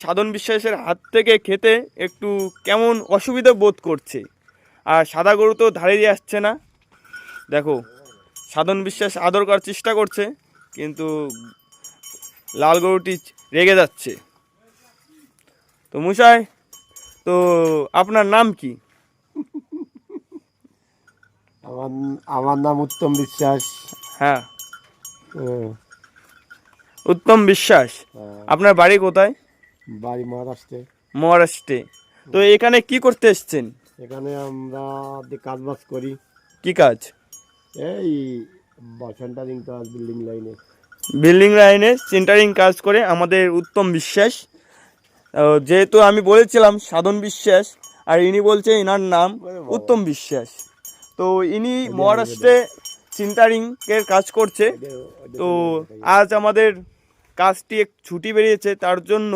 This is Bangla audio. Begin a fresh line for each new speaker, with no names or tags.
সাধন বিশ্বাসের হাত থেকে খেতে একটু কেমন অসুবিধা বোধ করছে। আর সাদা গরু তো ধারে দিয়ে আসছে না। দেখো, সাধন বিশ্বাস আদর করার চেষ্টা করছে, কিন্তু লাল গরুটি রেগে যাচ্ছে। তো মশাই, তো আপনার নাম কি?
আমার আমার নাম উত্তম বিশ্বাস।
হ্যাঁ,
হ্যাঁ,
উত্তম বিশ্বাস।
হ্যাঁ,
আপনার বাড়ি কোথায়?
বাড়ি মহারাষ্ট্রে।
মহারাষ্ট্রে। তো এখানে কি করতে এসেছেন?
এখানে আমরা কাজ বাজ করি।
কি কাজ?
এই সেন্টারিং কাজ, বিল্ডিং লাইনে।
বিল্ডিং লাইনে সেন্টারিং কাজ করে আমাদের উত্তম বিশ্বাস। যেহেতু আমি বলেছিলাম সাধন বিশ্বাস, আর ইনি বলছে এনার নাম উত্তম বিশ্বাস। তো ইনি মহারাষ্ট্রে সেন্টারিংয়ের কাজ করছে। তো আজ আমাদের কাজটি ছুটি বেরিয়েছে, তার জন্য